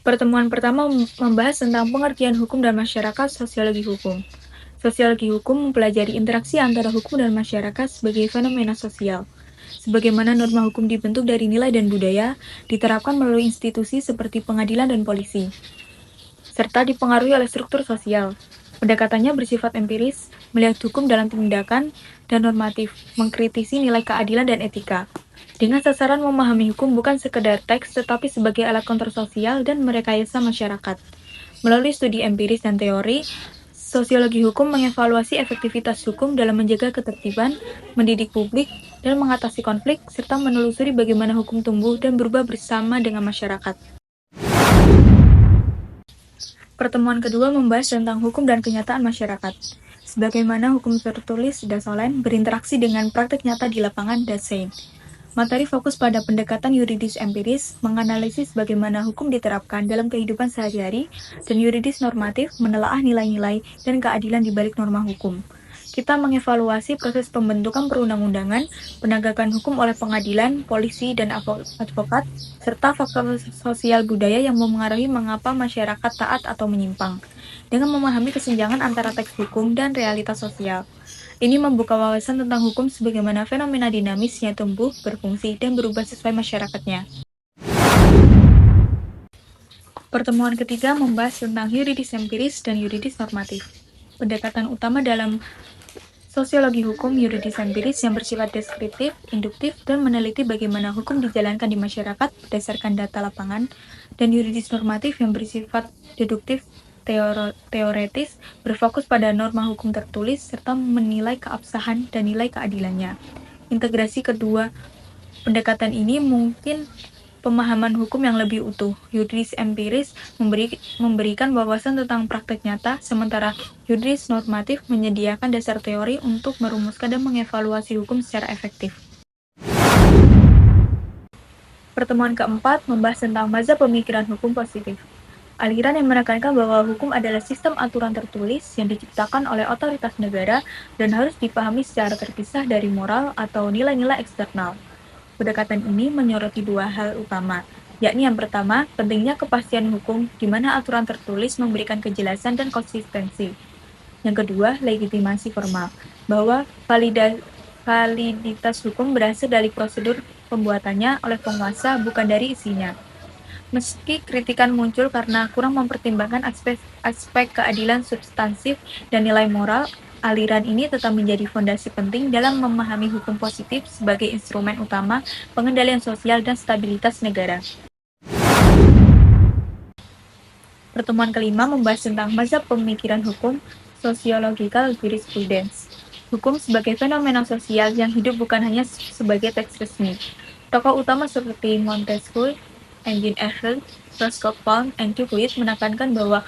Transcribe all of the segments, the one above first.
Pertemuan pertama membahas tentang pengertian hukum dan masyarakat, sosiologi hukum. Sosiologi hukum mempelajari interaksi antara hukum dan masyarakat sebagai fenomena sosial. Sebagaimana norma hukum dibentuk dari nilai dan budaya, diterapkan melalui institusi seperti pengadilan dan polisi, serta dipengaruhi oleh struktur sosial. Pendekatannya bersifat empiris, melihat hukum dalam tindakan dan normatif, mengkritisi nilai keadilan dan etika. Dengan sasaran memahami hukum bukan sekedar teks, tetapi sebagai alat kontrol sosial dan merekayasa masyarakat. Melalui studi empiris dan teori, sosiologi hukum mengevaluasi efektivitas hukum dalam menjaga ketertiban, mendidik publik, dan mengatasi konflik, serta menelusuri bagaimana hukum tumbuh dan berubah bersama dengan masyarakat. Pertemuan kedua membahas tentang hukum dan kenyataan masyarakat. Sebagaimana hukum tertulis Dasolen berinteraksi dengan praktik nyata di lapangan Dasein. Materi fokus pada pendekatan yuridis empiris, menganalisis bagaimana hukum diterapkan dalam kehidupan sehari-hari, dan yuridis normatif menelaah nilai-nilai dan keadilan di balik norma hukum. Kita mengevaluasi proses pembentukan perundang-undangan, penegakan hukum oleh pengadilan, polisi, dan advokat, serta faktor sosial budaya yang memengaruhi mengapa masyarakat taat atau menyimpang. Dengan memahami kesenjangan antara teks hukum dan realitas sosial, ini membuka wawasan tentang hukum sebagaimana fenomena dinamis yang tumbuh, berfungsi, dan berubah sesuai masyarakatnya. Pertemuan ketiga membahas tentang yuridis empiris dan yuridis normatif. Pendekatan utama dalam sosiologi hukum yuridis empiris yang bersifat deskriptif, induktif, dan meneliti bagaimana hukum dijalankan di masyarakat berdasarkan data lapangan, dan yuridis normatif yang bersifat deduktif, teoretis, berfokus pada norma hukum tertulis, serta menilai keabsahan dan nilai keadilannya. Integrasi kedua pendekatan ini mungkin pemahaman hukum yang lebih utuh. Yuridis empiris memberikan wawasan tentang praktek nyata, sementara yuridis normatif menyediakan dasar teori untuk merumuskan dan mengevaluasi hukum secara efektif. Pertemuan keempat membahas tentang mazhab pemikiran hukum positif. Aliran yang menekankan bahwa hukum adalah sistem aturan tertulis yang diciptakan oleh otoritas negara dan harus dipahami secara terpisah dari moral atau nilai-nilai eksternal. Pendekatan ini menyoroti dua hal utama, yakni yang pertama, pentingnya kepastian hukum di mana aturan tertulis memberikan kejelasan dan konsistensi. Yang kedua, legitimasi formal, bahwa validitas hukum berasal dari prosedur pembuatannya oleh penguasa, bukan dari isinya. Meski kritikan muncul karena kurang mempertimbangkan aspek keadilan substansif dan nilai moral, aliran ini tetap menjadi fondasi penting dalam memahami hukum positif sebagai instrumen utama pengendalian sosial dan stabilitas negara. Pertemuan kelima membahas tentang mazhab pemikiran hukum, sociological jurisprudence. Hukum sebagai fenomena sosial yang hidup bukan hanya sebagai teks resmi. Tokoh utama seperti Montesquieu, Jean Ayrault, Roscoe Pound, dan Dupuit menekankan bahwa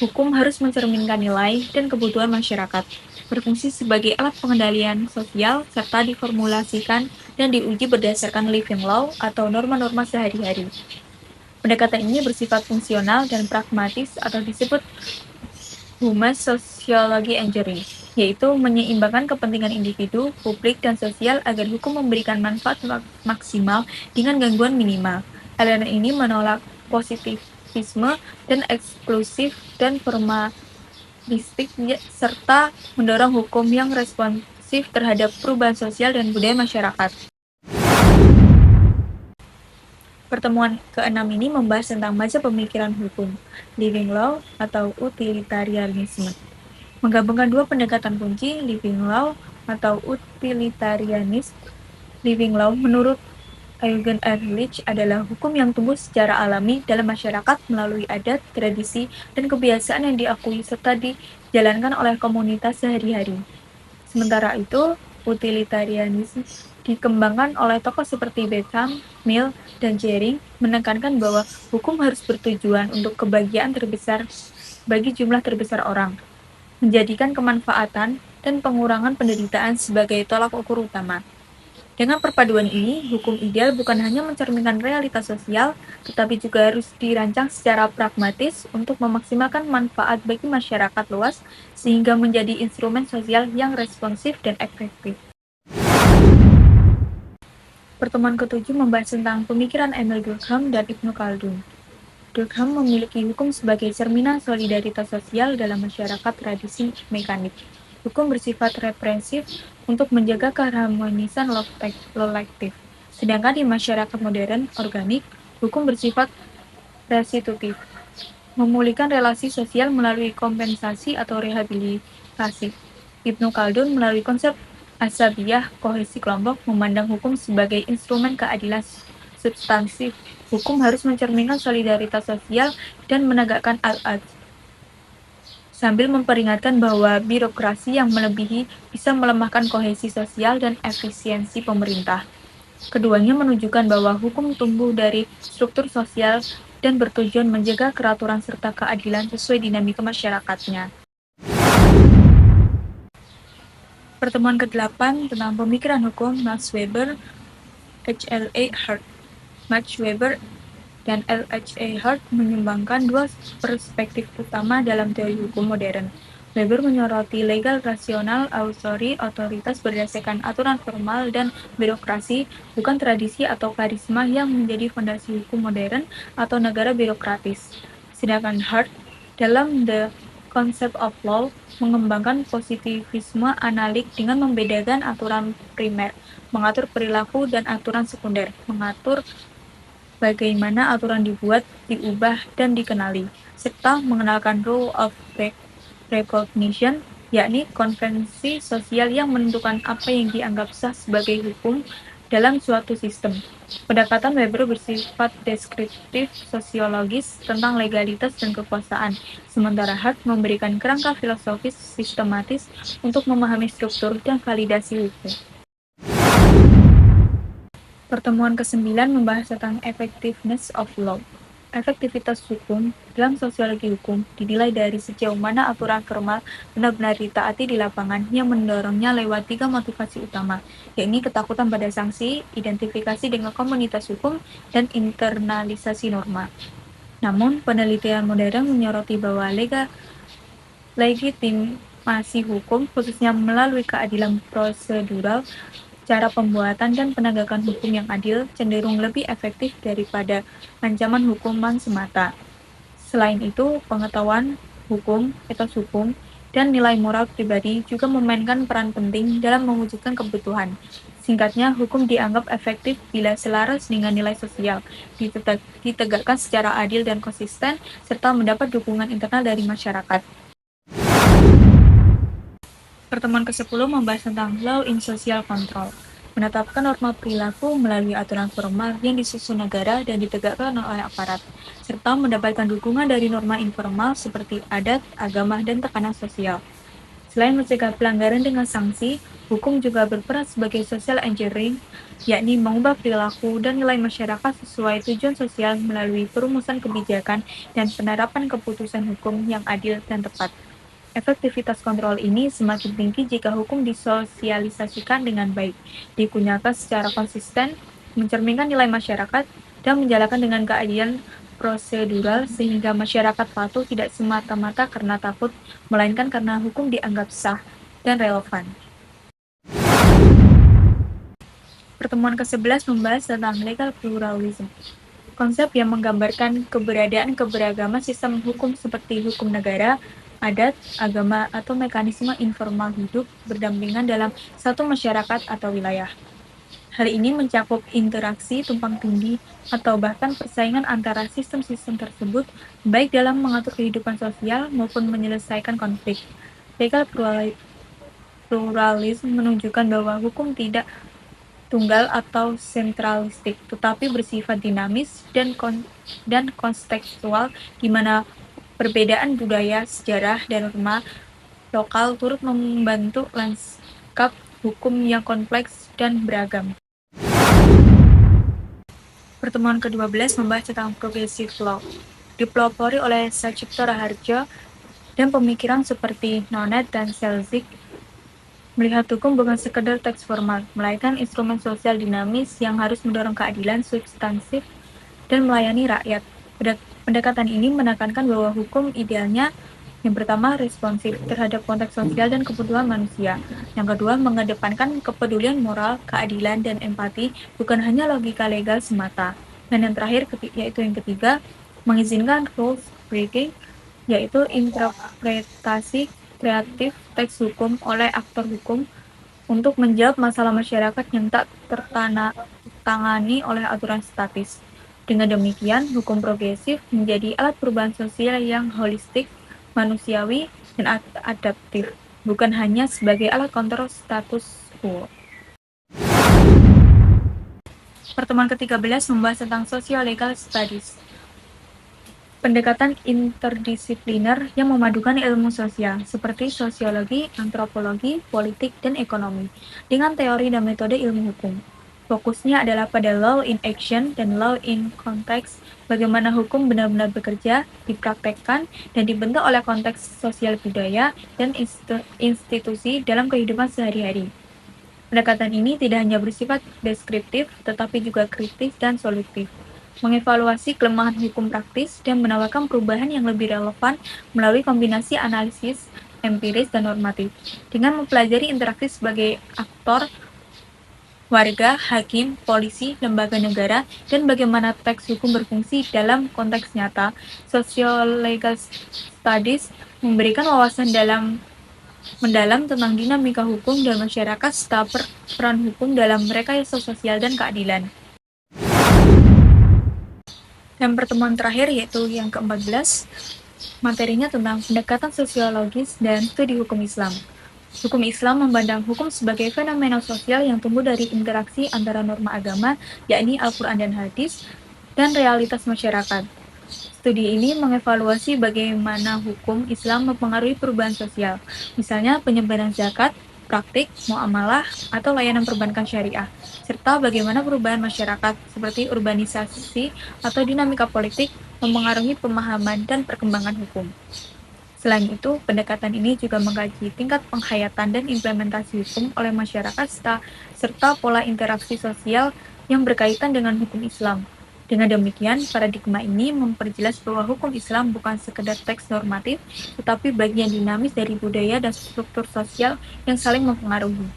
hukum harus mencerminkan nilai dan kebutuhan masyarakat, berfungsi sebagai alat pengendalian sosial, serta diformulasikan dan diuji berdasarkan living law atau norma-norma sehari-hari. Pendekatan ini bersifat fungsional dan pragmatis atau disebut human sociology engineering, yaitu menyeimbangkan kepentingan individu, publik, dan sosial agar hukum memberikan manfaat maksimal dengan gangguan minimal. Aliran ini menolak positivisme dan eksklusif dan formalistik serta mendorong hukum yang responsif terhadap perubahan sosial dan budaya masyarakat. Pertemuan keenam ini membahas tentang mazhab pemikiran hukum, living law atau utilitarianisme. Menggabungkan dua pendekatan kunci, living law atau utilitarianisme. Living law menurut Eugen Ehrlich adalah hukum yang tumbuh secara alami dalam masyarakat melalui adat, tradisi, dan kebiasaan yang diakui serta dijalankan oleh komunitas sehari-hari. Sementara itu, utilitarianisme dikembangkan oleh tokoh seperti Bentham, Mill, dan Jering menekankan bahwa hukum harus bertujuan untuk kebahagiaan terbesar bagi jumlah terbesar orang, menjadikan kemanfaatan dan pengurangan penderitaan sebagai tolak ukur utama. Dengan perpaduan ini, hukum ideal bukan hanya mencerminkan realitas sosial, tetapi juga harus dirancang secara pragmatis untuk memaksimalkan manfaat bagi masyarakat luas, sehingga menjadi instrumen sosial yang responsif dan efektif. Pertemuan ketujuh membahas tentang pemikiran Emil Durkheim dan Ibnu Khaldun. Durkheim memiliki hukum sebagai cerminan solidaritas sosial dalam masyarakat tradisi mekanik. Hukum bersifat represif untuk menjaga keharmonisan kolektif. Sedangkan di masyarakat modern organik, hukum bersifat restitutif, memulihkan relasi sosial melalui kompensasi atau rehabilitasi. Ibnu Khaldun melalui konsep asabiyah kohesi kelompok memandang hukum sebagai instrumen keadilan substansif. Hukum harus mencerminkan solidaritas sosial dan menegakkan al-adl, sambil memperingatkan bahwa birokrasi yang melebihi bisa melemahkan kohesi sosial dan efisiensi pemerintah. Keduanya menunjukkan bahwa hukum tumbuh dari struktur sosial dan bertujuan menjaga keteraturan serta keadilan sesuai dinamika masyarakatnya. Pertemuan ke-8 tentang pemikiran hukum Max Weber, H.L.A. Hart. Max Weber dan L.H.A. Hart menyumbangkan dua perspektif utama dalam teori hukum modern. Weber menyoroti legal rasional otoritas berdasarkan aturan formal dan birokrasi, bukan tradisi atau karisma yang menjadi fondasi hukum modern atau negara birokratis. Sedangkan Hart, dalam The Concept of Law, mengembangkan positivisme analik dengan membedakan aturan primer, mengatur perilaku, dan aturan sekunder, mengatur bagaimana aturan dibuat, diubah, dan dikenali, serta mengenalkan rule of recognition, yakni konvensi sosial yang menentukan apa yang dianggap sah sebagai hukum dalam suatu sistem. Pendekatan Weber bersifat deskriptif sosiologis tentang legalitas dan kekuasaan, sementara Hart memberikan kerangka filosofis sistematis untuk memahami struktur dan validasi hukum. Pertemuan ke-9 membahas tentang effectiveness of law. Efektivitas hukum dalam sosiologi hukum dinilai dari sejauh mana aturan formal benar-benar ditaati di lapangan, yang mendorongnya lewat 3 motivasi utama, yakni ketakutan pada sanksi, identifikasi dengan komunitas hukum, dan internalisasi norma. Namun, penelitian modern menyoroti bahwa legitimasi hukum, khususnya melalui keadilan prosedural, cara pembuatan dan penegakan hukum yang adil, cenderung lebih efektif daripada ancaman hukuman semata. Selain itu, pengetahuan hukum, etos hukum, dan nilai moral pribadi juga memainkan peran penting dalam mewujudkan kebutuhan. Singkatnya, hukum dianggap efektif bila selaras dengan nilai sosial, ditegakkan secara adil dan konsisten, serta mendapat dukungan internal dari masyarakat. Pertemuan ke-10 membahas tentang law in social control, menetapkan norma perilaku melalui aturan formal yang disusun negara dan ditegakkan oleh aparat, serta mendapatkan dukungan dari norma informal seperti adat, agama, dan tekanan sosial. Selain mencegah pelanggaran dengan sanksi, hukum juga berperan sebagai social engineering, yakni mengubah perilaku dan nilai masyarakat sesuai tujuan sosial melalui perumusan kebijakan dan penerapan keputusan hukum yang adil dan tepat. Efektivitas kontrol ini semakin tinggi jika hukum disosialisasikan dengan baik, digunakan secara konsisten, mencerminkan nilai masyarakat, dan menjalankan dengan keadilan prosedural sehingga masyarakat patuh tidak semata-mata karena takut, melainkan karena hukum dianggap sah dan relevan. Pertemuan ke-11 membahas tentang legal pluralism, konsep yang menggambarkan keberadaan keberagaman sistem hukum seperti hukum negara, adat, agama, atau mekanisme informal hidup berdampingan dalam satu masyarakat atau wilayah. Hal ini mencakup interaksi tumpang tindih atau bahkan persaingan antara sistem-sistem tersebut, baik dalam mengatur kehidupan sosial maupun menyelesaikan konflik. Legal pluralisme menunjukkan bahwa hukum tidak tunggal atau sentralistik, tetapi bersifat dinamis dan kontekstual, di mana perbedaan budaya, sejarah, dan norma lokal turut membentuk lanskap hukum yang kompleks dan beragam. Pertemuan ke-12 membahas tentang progressive law, dipelopori oleh Sachitto Raharjo dan pemikiran seperti Nonet dan Selznick. Melihat hukum bukan sekedar teks formal, melainkan instrumen sosial dinamis yang harus mendorong keadilan substansif dan melayani rakyat. Pendekatan ini menekankan bahwa hukum idealnya Yang pertama, responsif terhadap konteks sosial dan kebutuhan manusia. Yang kedua, mengedepankan kepedulian moral, keadilan, dan empati, bukan hanya logika legal semata. Dan yang terakhir, yaitu yang ketiga, mengizinkan rules breaking, yaitu interpretasi kreatif teks hukum oleh aktor hukum untuk menjawab masalah masyarakat yang tak tertangani oleh aturan statis. Dengan demikian, hukum progresif menjadi alat perubahan sosial yang holistik, manusiawi, dan adaptif, bukan hanya sebagai alat kontrol status quo. Pertemuan ke-13 membahas tentang Socio-Legal Studies. Pendekatan interdisipliner yang memadukan ilmu sosial, seperti sosiologi, antropologi, politik, dan ekonomi, dengan teori dan metode ilmu hukum. Fokusnya adalah pada law in action dan law in context, bagaimana hukum benar-benar bekerja, dipraktekkan, dan dibentuk oleh konteks sosial budaya dan institusi dalam kehidupan sehari-hari. Pendekatan ini tidak hanya bersifat deskriptif, tetapi juga kritis dan solutif, mengevaluasi kelemahan hukum praktis dan menawarkan perubahan yang lebih relevan melalui kombinasi analisis empiris dan normatif. Dengan mempelajari interaksi sebagai aktor, warga, hakim, polisi, lembaga negara, dan bagaimana teks hukum berfungsi dalam konteks nyata, Socio-Legal Studies memberikan wawasan mendalam tentang dinamika hukum dan masyarakat serta peran hukum dalam rekayasa sosial dan keadilan. Dan pertemuan terakhir yaitu yang ke-14, materinya tentang pendekatan sosiologis dan studi hukum Islam. Hukum Islam memandang hukum sebagai fenomena sosial yang tumbuh dari interaksi antara norma agama, yakni Al-Quran dan Hadis, dan realitas masyarakat. Studi ini mengevaluasi bagaimana hukum Islam mempengaruhi perubahan sosial, misalnya penyebaran zakat, praktik, muamalah, atau layanan perbankan syariah, serta bagaimana perubahan masyarakat seperti urbanisasi atau dinamika politik mempengaruhi pemahaman dan perkembangan hukum. Selain itu, pendekatan ini juga mengkaji tingkat penghayatan dan implementasi hukum oleh masyarakat serta pola interaksi sosial yang berkaitan dengan hukum Islam. Dengan demikian, paradigma ini memperjelas bahwa hukum Islam bukan sekedar teks normatif, tetapi bagian dinamis dari budaya dan struktur sosial yang saling mempengaruhi.